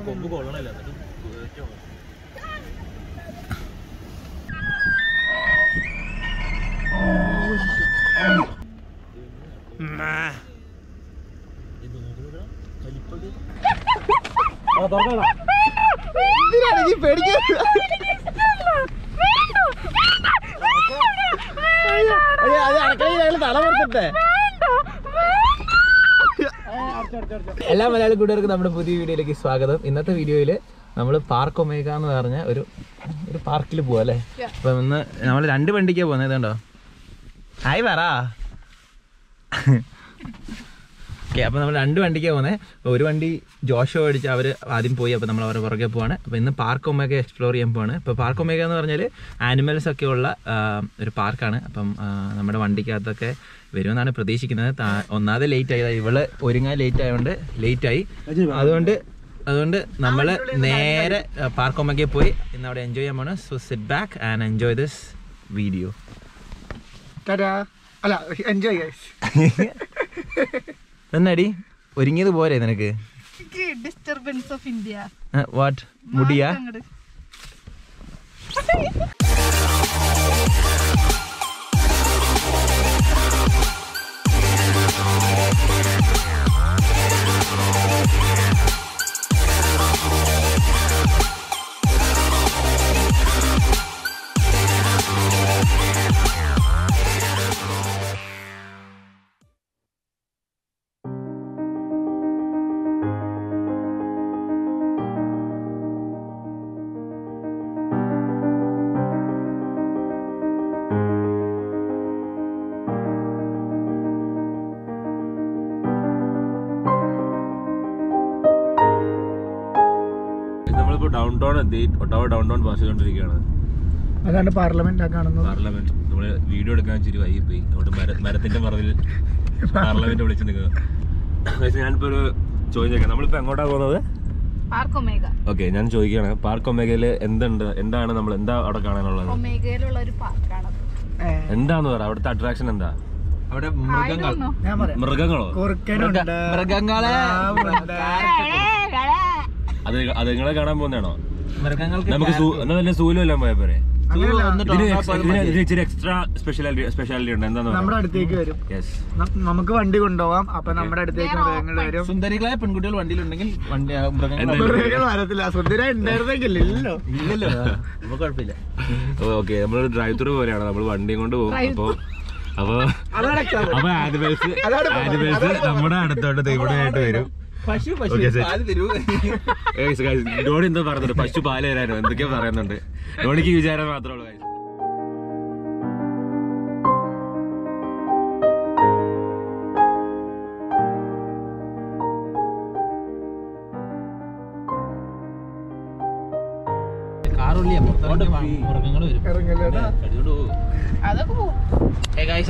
കൊമ്പ് കൊള്ളണല്ല എല്ലാ മലയാളി കൂട്ടുകാർക്കും നമ്മുടെ പുതിയ വീഡിയോയിലേക്ക് സ്വാഗതം. ഇന്നത്തെ വീഡിയോയിൽ നമ്മൾ പാർക്ക് ഒമേഗ എന്ന് പറഞ്ഞ ഒരു പാർക്കിൽ പോവാ അല്ലേ. അപ്പം ഇന്ന് നമ്മൾ 2 വണ്ടിക്കാണ് പോകുന്നത്. ഇതുണ്ടോ ഹായ് പറ. ഓക്കെ, അപ്പോൾ നമ്മൾ 2 വണ്ടിക്കാണ് പോകുന്നത്. ഒരു വണ്ടി ജോഷോ അടിച്ച് അവർ ആദ്യം പോയി, അപ്പോൾ നമ്മൾ അവരുടെ പുറകെ പോവാണ്. അപ്പോൾ ഇന്ന് പാർക്ക് ഒമേഗ എക്സ്പ്ലോർ ചെയ്യാൻ പോവാണ്. ഇപ്പോൾ പാർക്ക് ഒമേഗ എന്ന് പറഞ്ഞാൽ ആനിമൽസ് ഒക്കെ ഉള്ള ഒരു പാർക്കാണ്. അപ്പം നമ്മുടെ വണ്ടിക്കകത്തൊക്കെ വരുമെന്നാണ് പ്രതീക്ഷിക്കുന്നത്. ഒന്നാമത് ലേറ്റ് ആയി, ഇവള് ഒരുങ്ങാൻ ലേറ്റ് ആയതുകൊണ്ട് ലേറ്റായി. അതുകൊണ്ട് നമ്മൾ നേരെ പാർക്ക് ഒമേഗയിൽ പോയി ഇന്ന് അവിടെ എൻജോയ് ചെയ്യാൻ പോണ്. So sit back and enjoy this video. എന്നടി ഒരുങ്ങിയത് പോരെ നിനക്ക്? Disturbance of India. വാട്ട് മുടിയാ? ഡൗൺ ടൗൺ പാസ് ചെയ്തോണ്ടിരിക്കുകയാണ്. അതാണ് പാർലമെന്റ് കാണുന്നത്. പാർലമെന്റ് നമ്മള് വീഡിയോ എടുക്കാൻ ഇച്ചിരി വൈകിപ്പോയി. അവിടെ മരത്തിന്റെ മറവിൽ പാർലമെന്റ് വിളിച്ചു നിൽക്കുക. ഞാനിപ്പോ ഒരു ചോദിച്ചേക്കാം, നമ്മളിപ്പോ എങ്ങോട്ടാ പോകുന്നത്? Park omega. ഓക്കെ, ഞാൻ ചോദിക്കുകയാണ്, പാർക്ക് ഒമേഗയില് എന്താണ് നമ്മൾ എന്താ അവിടെ കാണാനുള്ളത്? ഒമേഗയിലുള്ള ഒരു പാർക്കാണ്. എന്താന്ന് പറ, അവിടുത്തെ അട്രാക്ഷൻ എന്താ? അവിടെ മൃഗങ്ങളോ? മൃഗങ്ങളെ അത് നിങ്ങളെ കാണാൻ പോകുന്നതാണോ? മൃഗങ്ങൾക്ക് നമുക്ക് സൂലും എല്ലാം പോയ പോരെ? ഇച്ചിരി എക്സ്ട്രാ സ്പെഷ്യാലിറ്റി ഉണ്ട്. എന്താ നമ്മുടെ അടുത്തേക്ക് വരും. നമുക്ക് വണ്ടി കൊണ്ടുപോവാം. അപ്പൊ നമ്മുടെ അടുത്തേക്ക് മൃഗങ്ങൾ വരും. സുന്ദരികളായ പെൺകുട്ടികൾ വണ്ടിയിലുണ്ടെങ്കിൽ മൃഗങ്ങൾ വരത്തില്ല. സുന്ദര ഉണ്ടായിരുന്നെങ്കിൽ ഇല്ലല്ലോ. കുഴപ്പമില്ല. ഓക്കെ, നമ്മളൊരു ഡ്രൈവ് ത്രൂ പോലെയാണ്. നമ്മൾ വണ്ടിയും കൊണ്ട് പോകും. അപ്പൊ ആനിമൽസ് നമ്മുടെ അടുത്തോട്ട് ഇവിടെ ആയിട്ട് വരും. ഡോണി എന്താ പറയുന്നുണ്ട്? പശു പാല് തരാനോ എന്തൊക്കെയോ പറയുന്നുണ്ട്. ഡോണിക്ക് വിചാരം മാത്രമേ ഉള്ളൂ.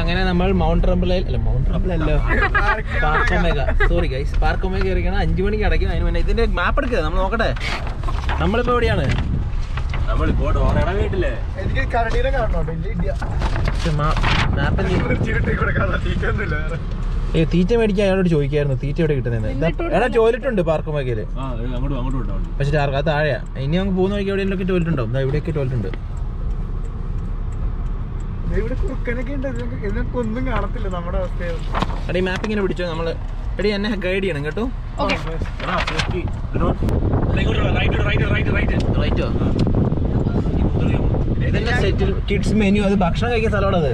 അങ്ങനെ നമ്മൾ മൗണ്ട് റംബിളിൽ Park Omega, sorry guys, Park Omega ഇറങ്ങണം. 5 മണിക്ക് അടയ്ക്കും. അതിന് മുന്നേ ഇതിന്റെ മാപ്പ് എടുക്കുക, നമ്മൾ നോക്കട്ടെ. നമ്മളിപ്പോ എവിടെയാണ്? തീറ്റ മേടിക്കാൻ അയാളോട് ചോദിക്കായിരുന്നു, തീറ്റ എവിടെ കിട്ടുന്നത്. എടാ ടോയ്ലറ്റ് ഉണ്ട് പാർക്ക് ഒമേഗയില്, പക്ഷെ അത് താഴെയാ. ഇനി നമുക്ക് പോകുന്ന വഴിക്ക് എവിടെയെങ്കിലും ടോയ്ലറ്റ് ഉണ്ടാവും. ഇവിടെയൊക്കെ ടോയ്ലറ്റ് ഉണ്ട്. ഇവിടെ കുറുക്കനൊക്കെ ഉണ്ട്. ഇതിനൊക്കെ ഒന്നും കാണത്തില്ല നമ്മുടെ അവസ്ഥയിൽ. എടീ മാപ്പ് ഇങ്ങനെ പിടിച്ചോ. നമ്മള് എടീ എന്നെ ഗൈഡ് ചെയ്യണം കേട്ടോ. റൈറ്റോ? ഇതന്നെ സെറ്റിൽ കിഡ്സ് മെനു. അത് ഭക്ഷണം കഴിക്കുന്ന സ്ഥലമാണത്.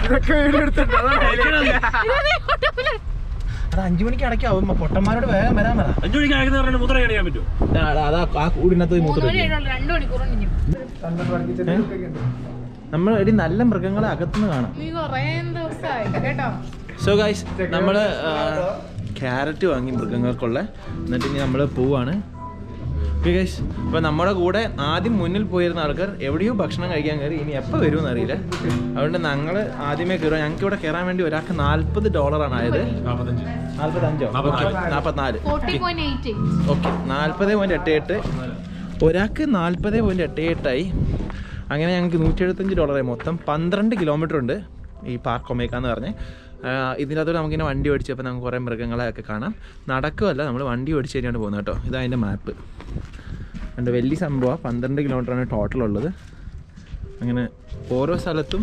ഇതൊക്കെ വീടെടുത്തിട്ട് അത് 5 മണിക്ക് അടയ്ക്കാവും. പൊട്ടന്മാരോട് വേഗം വരാൻ പറ. 5 മണിക്ക് അടയ്ക്കുന്ന മൂത്രം കഴിയാൻ പറ്റുമോ? അതാ ആ കൂടിനകത്ത് മൂത്രം. നമ്മൾ എടി നല്ല മൃഗങ്ങളെ അകത്തുനിന്ന് കാണാം. സോ ഗൈസ്, നമ്മള് ക്യാരറ്റ് വാങ്ങി മൃഗങ്ങൾക്കുള്ള. എന്നിട്ട് ഇനി നമ്മള് പോവാണ്. ഓക്കെ ഗൈസ്, അപ്പോൾ നമ്മുടെ കൂടെ ആദ്യം മുന്നിൽ പോയിരുന്ന ആൾക്കാർ എവിടെയോ ഭക്ഷണം കഴിക്കാൻ കയറി. ഇനി എപ്പോൾ വരുമെന്ന് അറിയില്ല. അതുകൊണ്ട് ഞങ്ങൾ ആദ്യമേ കയറുക. ഞങ്ങൾക്ക് ഇവിടെ കയറാൻ വേണ്ടി ഒരാൾക്ക് $40 ആയത്. 45 44 ഓക്കെ 40.88. ഒരാൾക്ക് 40.88 അങ്ങനെ ഞങ്ങൾക്ക് $175 മൊത്തം 12 കിലോമീറ്റർ ഉണ്ട് ഈ പാർക്ക് ഒമേഗ എന്ന് പറഞ്ഞ്. ഇതിനകത്തോടെ നമുക്കിങ്ങനെ വണ്ടി ഓടിച്ചപ്പോൾ നമുക്ക് കുറേ മൃഗങ്ങളെയൊക്കെ കാണാം. നടക്കുമല്ല, നമ്മൾ വണ്ടി ഓടിച്ച് തന്നെയാണ് പോകുന്നത് കേട്ടോ. ഇതതിൻ്റെ മാപ്പ്. എൻ്റെ വലിയ സംഭവമാണ്. 12 കിലോമീറ്ററാണ് ടോട്ടലുള്ളത്. അങ്ങനെ ഓരോ സ്ഥലത്തും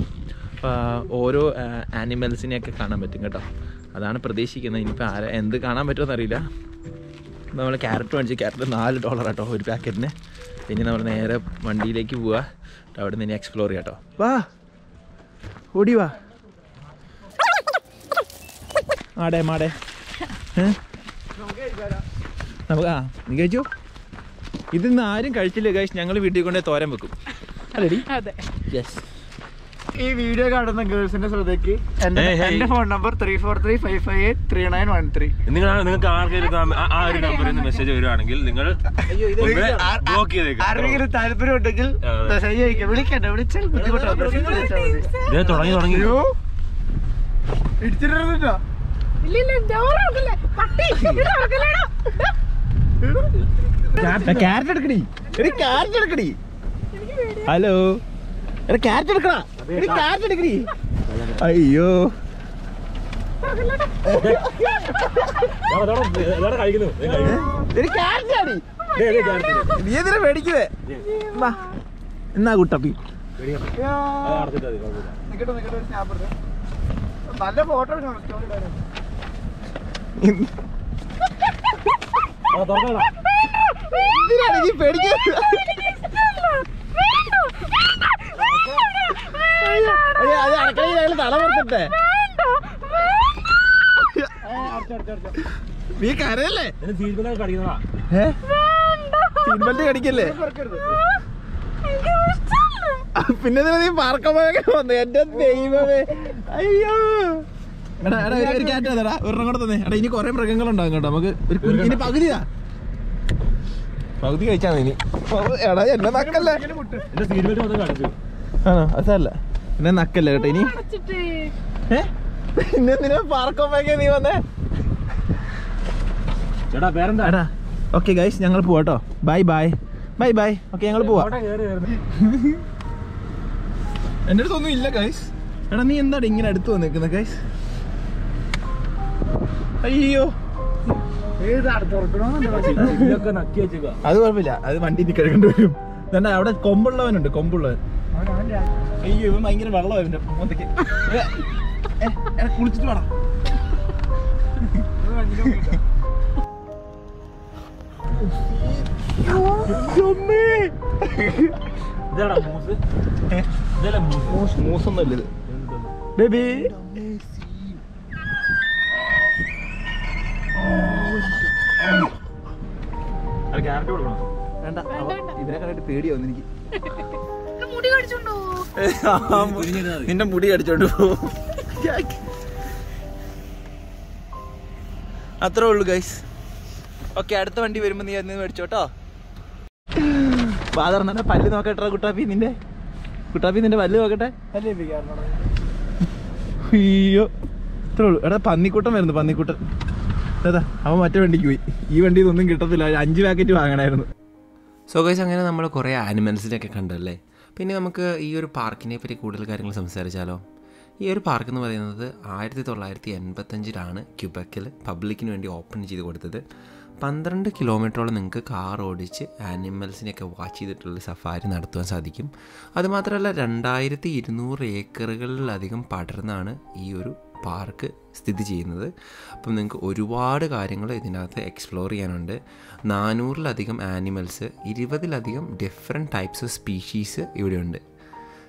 ഓരോ ആനിമൽസിനെയൊക്കെ കാണാൻ പറ്റും കേട്ടോ. അതാണ് പ്രതീക്ഷിക്കുന്നത്. ഇനിയിപ്പോൾ എന്ത് കാണാൻ പറ്റുമെന്ന് അറിയില്ല. നമ്മൾ ക്യാരറ്റ് മേടിച്ച് ക്യാരറ്റ് $4 കേട്ടോ ഒരു പാക്കറ്റിന്. പിന്നെ നമ്മൾ നേരെ വണ്ടിയിലേക്ക് പോവുക. അവിടെ നിന്ന് ഇനി എക്സ്പ്ലോർ ചെയ്യാം കേട്ടോ. വാ ഓടി വാ. മാടേ നമുക്ക് നീ കഴിച്ചോ. ഇതിന്ന് ആരും കഴിച്ചില്ല ഗൈസ്. ഞങ്ങൾ വീട്ടിൽ കൊണ്ടേ തോരൻ വെക്കും അല്ലേടി? യെസ്. ഈ വീഡിയോ കാണുന്ന ഗേൾസിന്റെ ശ്രദ്ധയ്ക്ക് എന്റെ ഫോൺ നമ്പർ 3435583913. നിങ്ങൾക്ക് ആർക്കെങ്കിലും ആ ഒരു നമ്പറിൽ നിന്ന് മെസ്സേജ് വരുവാണെങ്കിൽ നിങ്ങൾ ബ്ലോക്ക് ചെയ്തേക്കാം. ആരെങ്കിലും താല്പര്യം ഉണ്ടെങ്കിൽ മെസ്സേജ് അയക്കാം. വിളിക്കണ്ട, വിളിച്ചാൽ ബുദ്ധിമുട്ടാണ്. തുടങ്ങിയോ ഇടിച്ചിട്ടോ? ക്യാരറ്റ് എടുക്കടി, ക്യാരറ്റ് എടുക്കടി. ഹലോ, ക്യാരറ്റ് എടുക്കണ, ക്യാരറ്റ് എടുക്കടി. അയ്യോ നീ എന്തിനാ മേടിക്കുന്നേ? എന്നാ കുട്ടപ്പി നല്ല ഫോട്ടോ നീ പേടിക്കുന്നത്? തല പുറത്തിട്ടെ നീ കരയല്ലേ? സീറ്റ് കടിക്കല്ലേ? പിന്നെ നീ പാർക്കമൊക്കെ വന്നു. എന്റെ ദൈവമേ, അയ്യോ. എടാ ഒരു ക്യാറ്റ് തന്നെടാ, ഒരെണ്ണം കൂടെ തന്നെ. എടാ ഇനി കുറെ മൃഗങ്ങളുണ്ടാകും കേട്ടോ. നമുക്ക് ഒരു കുഞ്ഞിന് പകുതിയാ, പകുതി കഴിച്ചാ ഇനി. എടാ എന്നെ നക്കല്ലേ? ആണോ? അതല്ല, എന്നെ നക്കല്ലേ കേട്ടോ ഇനി. പിന്നെ പാർക്കോമേഗ നീ വന്നേ. എടാ ഓക്കെ ഗൈസ്, ഞങ്ങൾ പോവാട്ടോ. Bye bye bye bye. Okay ഞങ്ങൾ പോവാ. എൻ്റെ അടുത്തൊന്നും ഇല്ല ഗൈസ്. എടാ നീ എന്താണ് ഇങ്ങനെ അടുത്ത് വന്നിരിക്കുന്നത് ഗൈസ്? അയ്യോ അത് കുഴപ്പമില്ല, അത് വണ്ടി കഴുകേണ്ടി വരും. എന്താ അവിടെ കൊമ്പുള്ളവനുണ്ട്, കൊമ്പുള്ളവൻ. അയ്യോ ഇവൻ ഭയങ്കര വെള്ളം ഇവന്റെ മുഖത്തേക്ക്. കുളിച്ചിട്ട് വേണം. മൂസൊന്നുമില്ല ഇത് ബേബി. വേണ്ട, ഇതിനെ കണ്ടിട്ട് പേടിയാവുന്നു എനിക്ക്. നിന്റെ മുടി കടിച്ചോണ്ട് പോവും. അത്രേ ഉള്ളു ഗൈസ്. ഓക്കെ, അടുത്ത വണ്ടി വരുമ്പോ നീ അതിന് മേടിച്ചോട്ടോ. പാതർന്നെ പല്ല് നോക്കട്ടെ കുട്ടാപ്പി. നിന്റെ പല്ല് നോക്കട്ടെ. അയ്യോ ഇത്രേ ഉള്ളു. എടാ പന്നിക്കൂട്ടം വരുന്നു, പന്നിക്കൂട്ടൻ. അതാ അവൻ മറ്റേ വണ്ടിക്ക് പോയി. ഈ വണ്ടിയിൽ ഒന്നും കിട്ടത്തില്ല. 5 പാക്കറ്റ് വാങ്ങണമായിരുന്നു. സോ ഗൈസ്, അങ്ങനെ നമ്മൾ കുറേ ആനിമൽസിനെയൊക്കെ കണ്ടല്ലേ. പിന്നെ നമുക്ക് ഈ ഒരു പാർക്കിനെ പറ്റി കൂടുതൽ കാര്യങ്ങൾ സംസാരിച്ചാലോ. ഈ ഒരു പാർക്ക് എന്ന് പറയുന്നത് 1985 ക്യൂബക്കിൽ പബ്ലിക്കിന് വേണ്ടി ഓപ്പൺ ചെയ്ത് കൊടുത്തത്. 12 കിലോമീറ്ററോളം നിങ്ങൾക്ക് കാർ ഓടിച്ച് ആനിമൽസിനെയൊക്കെ വാച്ച് ചെയ്തിട്ടുള്ള സഫാരി നടത്തുവാൻ സാധിക്കും. അതുമാത്രമല്ല 2200 ഏക്കറുകളിലധികം പടർന്നാണ് ഈ ഒരു പാർക്ക് സ്ഥിതി ചെയ്യുന്നത്. അപ്പം നിങ്ങൾക്ക് ഒരുപാട് കാര്യങ്ങൾ ഇതിനകത്ത് എക്സ്പ്ലോർ ചെയ്യാനുണ്ട്. 400-ലധികം ആനിമൽസ്, 20-ലധികം ഡിഫറെൻറ്റ് ടൈപ്സ് ഓഫ് സ്പീഷീസ് ഇവിടെയുണ്ട്.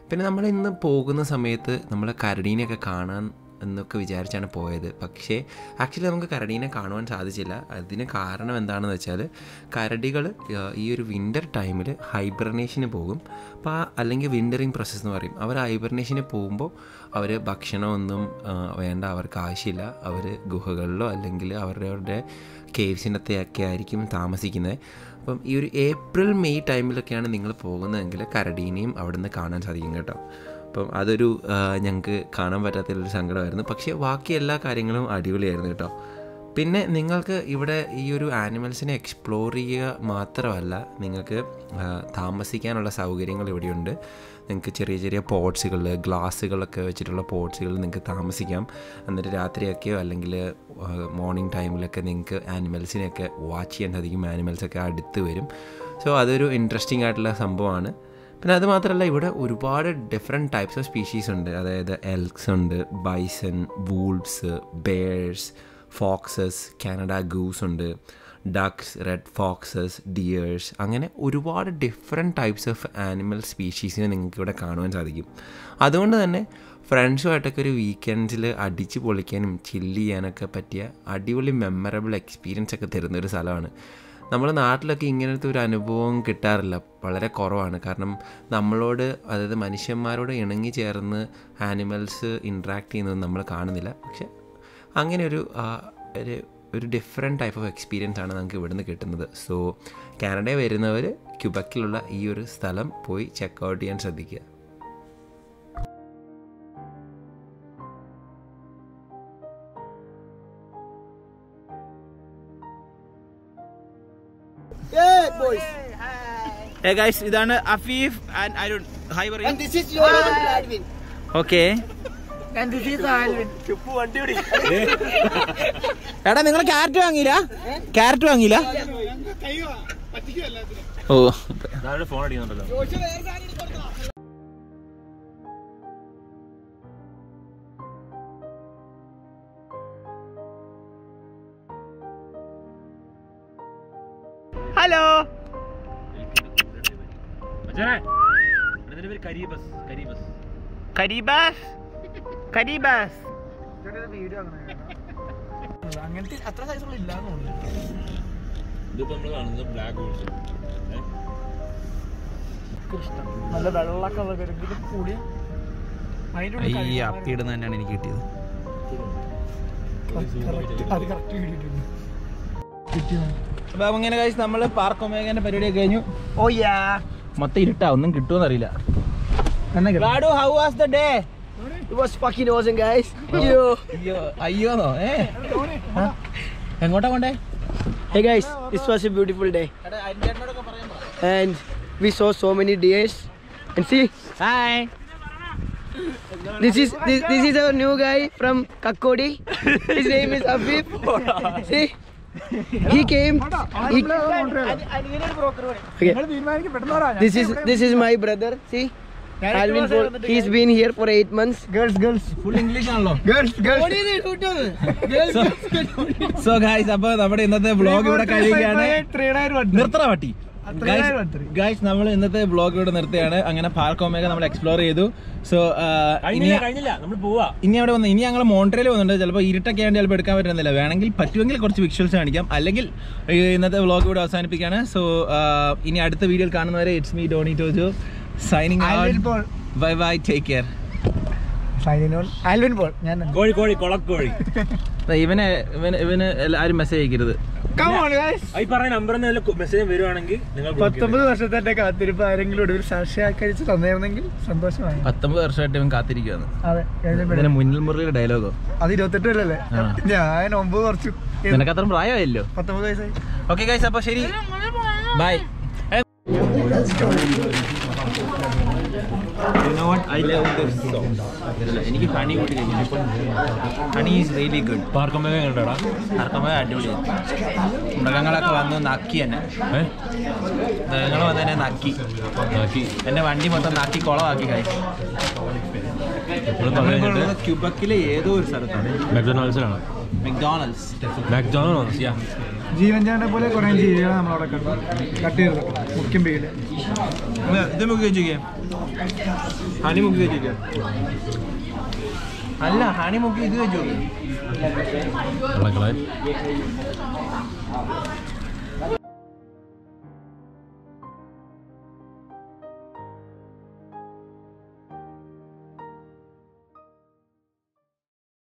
പിന്നെ നമ്മൾ ഇന്ന് പോകുന്ന സമയത്ത് നമ്മൾ കരടീനെയൊക്കെ കാണാൻ എന്നൊക്കെ വിചാരിച്ചാണ് പോയത്. പക്ഷേ ആക്ച്വലി നമുക്ക് കരടീനെ കാണുവാൻ സാധിച്ചില്ല. അതിന് കാരണം എന്താണെന്ന് വെച്ചാൽ കരടികൾ ഈ ഒരു വിൻ്റർ ടൈമിൽ ഹൈബർനേഷന് പോകും. അപ്പോൾ അല്ലെങ്കിൽ വിൻ്ററിങ് പ്രോസസ്സ് എന്ന് പറയും. അവർ ഹൈബർനേഷന് പോകുമ്പോൾ അവർ ഭക്ഷണമൊന്നും വേണ്ട, അവർക്ക് ആവശ്യമില്ല. അവർ ഗുഹകളിലോ അല്ലെങ്കിൽ അവരുടെ കേവ്സിനകത്തൊക്കെ ആയിരിക്കും താമസിക്കുന്നത്. അപ്പം ഈ ഒരു ഏപ്രിൽ മെയ് ടൈമിലൊക്കെയാണ് നിങ്ങൾ പോകുന്നതെങ്കിൽ കരടീനെയും അവിടെ നിന്ന് കാണാൻ സാധിക്കും കേട്ടോ. അപ്പം അതൊരു ഞങ്ങൾക്ക് കാണാൻ പറ്റാത്തൊരു സങ്കടമായിരുന്നു. പക്ഷേ ബാക്കി എല്ലാ കാര്യങ്ങളും അടിപൊളിയായിരുന്നു കേട്ടോ. പിന്നെ നിങ്ങൾക്ക് ഇവിടെ ഈ ഒരു ആനിമൽസിനെ എക്സ്പ്ലോർ ചെയ്യുക മാത്രമല്ല, നിങ്ങൾക്ക് താമസിക്കാനുള്ള സൗകര്യങ്ങൾ ഇവിടെയുണ്ട്. നിങ്ങൾക്ക് ചെറിയ ചെറിയ പോട്ട്സുകൾ, ഗ്ലാസ്സുകളൊക്കെ വെച്ചിട്ടുള്ള പോട്ട്സുകൾ നിങ്ങൾക്ക് താമസിക്കാം. എന്നിട്ട് രാത്രിയൊക്കെയോ അല്ലെങ്കിൽ മോർണിംഗ് ടൈമിലൊക്കെ നിങ്ങൾക്ക് ആനിമൽസിനെയൊക്കെ വാച്ച് ചെയ്യാൻ സാധിക്കും. ആനിമൽസൊക്കെ അടുത്ത് വരും. സോ അതൊരു ഇൻട്രസ്റ്റിംഗ് ആയിട്ടുള്ള സംഭവമാണ്. പിന്നെ അത് മാത്രമല്ല, ഇവിടെ ഒരുപാട് ഡിഫറെൻറ്റ് ടൈപ്സ് ഓഫ് സ്പീഷീസ് ഉണ്ട്. അതായത് എൽക്സ് ഉണ്ട്, bison, wolves, bears, foxes, Canada goose ഉണ്ട്, ഡക്സ്, റെഡ് ഫോക്സസ്, ഡിയേഴ്സ്, അങ്ങനെ ഒരുപാട് ഡിഫറെൻറ്റ് ടൈപ്സ് ഓഫ് ആനിമൽ സ്പീഷീസിനെ നിങ്ങൾക്ക് ഇവിടെ കാണുവാൻ സാധിക്കും. അതുകൊണ്ട് തന്നെ ഫ്രണ്ട്സുമായിട്ടൊക്കെ ഒരു വീക്കെൻഡ്സിൽ അടിച്ച് പൊളിക്കാനും ചില്ല് ചെയ്യാനൊക്കെ പറ്റിയ അടിപൊളി മെമ്മറബിൾ എക്സ്പീരിയൻസ് ഒക്കെ തരുന്ന ഒരു സ്ഥലമാണ്. നമ്മുടെ നാട്ടിലൊക്കെ ഇങ്ങനത്തെ ഒരു അനുഭവം കിട്ടാറില്ല, വളരെ കുറവാണ്. കാരണം നമ്മളോട്, അതായത് മനുഷ്യന്മാരോട് ഇണങ്ങി ചേർന്ന് ആനിമൽസ് ഇൻട്രാക്ട് ചെയ്യുന്നത് നമ്മൾ കാണുന്നില്ല. പക്ഷെ അങ്ങനെ ഒരു ഡിഫറെൻറ്റ് ടൈപ്പ് ഓഫ് എക്സ്പീരിയൻസ് ആണ് നമുക്ക് ഇവിടുന്ന് കിട്ടുന്നത്. സോ കാനഡയിൽ വരുന്നവർ ക്യൂബക്കിലുള്ള ഈ ഒരു സ്ഥലം പോയി ചെക്കൗട്ട് ചെയ്യാൻ ശ്രദ്ധിക്കുക. Hey guys, ഇതാണ് Afeef and I don't hi പറയൂ. And this is your Alvin. Okay. And this is Alvin. Chuppu വണ്ടി ഓടി. എടാ നിങ്ങൾ ക്യാരറ്റ് വാങ്ങിയില്ല? ക്യാരറ്റ് വാങ്ങിയില്ല? ഓ ഫോൺ അടിക്കുന്നുണ്ടല്ലോ. ഹലോ. കരീബസ് അങ്ങനത്തെ അത്ര സൈസുകൾ ഇല്ലാന്ന് തോന്നുന്നു. ഇതിപ്പോ നമ്മൾ കാണുന്നത് ബ്ലാക്ക് ഗോൾസ്. നല്ല വെള്ള കളർ കൂടി ഈ അപ്പിയിടുന്ന തന്നെയാണ് എനിക്ക് കിട്ടിയത്. അത് കറക്റ്റ് കിട്ടിയിട്ടുണ്ട്. അപ്പൊ അങ്ങനെ കഴിച്ച് നമ്മള് പാർക്ക് ഒമേഗന്റെ പരിപാടിയൊക്കെ കഴിഞ്ഞു. ഓ യാ, മൊത്തം ഇരുട്ടാ, ഒന്നും കിട്ടുമെന്ന് അറിയില്ല. How was the day? It was fucking awesome, guys. അയ്യോന്നോ? എങ്ങോട്ടാ കൊണ്ടേ? Hey guys, this was a beautiful day and we saw so many deers. And see, Hi. this is our new guy from Kakkodi. His name is Afif. See, he came. Okay. This is my brother. See, Alvin Paul. He's been here for 8 months. Girls. Full English ആണല്ലോ. Girls. So guys, അപ്പൊ നമ്മുടെ ഇന്നത്തെ vlog ഇവിടെ കഴിയുകയാണ്. നിർത്തറ പട്ടി. Guys, നമ്മൾ ഇന്നത്തെ vlog ഇവിടെ നിർത്തുകയാണ്. അങ്ങനെ പാർക്ക് ഒമേഗ നമ്മൾ എക്സ്പ്ലോർ ചെയ്തു. സോ ഇനി അവിടെ വന്ന് ഇനി ഞങ്ങൾ മോൺട്രയിൽ വന്നിട്ടുണ്ട്. ചിലപ്പോൾ ഇരുട്ടൊക്കെ ആയിട്ട് ചിലപ്പോൾ എടുക്കാൻ പറ്റുന്നില്ല. വേണമെങ്കിൽ പറ്റുമെങ്കിൽ കുറച്ച് വിഷ്വൽസ് കാണിക്കാം, അല്ലെങ്കിൽ ഇന്നത്തെ വ്ളോഗ് ഇവിടെ അവസാനിപ്പിക്കുകയാണ്. സോ ഇനി അടുത്ത വീഡിയോയിൽ കാണുന്നവരെ it's me Doni Tojo signing out. Bye bye, take care. Alvin Paul. ഞാൻ കൊളക്കോഴി. ഇവന് ആരും മെസ്സേജ് അയക്കരുത്. മെസ്സേജ് വരുവാണെങ്കിൽ 19 വർഷത്തെ കാത്തിരിപ്പ് ആരെങ്കിലും ഒടുവിൽ സാക്ഷിയാക്കരിച്ച് തന്നിരുന്നെങ്കിൽ സന്തോഷമായി. 19 വർഷമായിട്ട് ഇവൻ കാത്തിരിക്കുകയാണ്. അതെ, ഇതിന് മുന്നിൽ മുറിയുടെ ഡയലോഗോ? അത് 28 അല്ലേ? ഞാൻ 9 കുറച്ചു. നിനക്ക് അത്ര പ്രായമായല്ലോ. 19 വയസ്സായി. ഓക്കെ ഗൈസ്, അപ്പൊ ശരി, bye. You know what? I love this song. എനിക്ക് ഹണി കൂട്ടി കഴിക്കും. Honey is really good. Park Omega കണ്ടോടാ? പാർക്ക് ഒമേഗ അടിപൊളിയാണ്. മൃഗങ്ങളൊക്കെ വന്ന് നക്കി തന്നെ. മൃഗങ്ങൾ വന്ന് തന്നെ നക്കി. എന്റെ വണ്ടി മൊത്തം നക്കി കുളമാക്കി കഴിച്ചു. ക്യൂബക്കിലെ ഏതോ ഒരു സ്ഥലത്താണ്. മെക്ഡോണൽഡ്സ്. ജീവൻ ചാണ്ട പോലെ കുറെ ജീവികളെ നമ്മളവിടെ കണ്ടു. കട്ട് ചെയ്തു മുഖ്യം പേര്. ഇത് മുക്കി വെച്ചിരിക്കാം. ഹണി മുക്കി വെച്ചിരിക്കാം. അല്ല, ഹണി മുക്കി ഇത് വെച്ചു.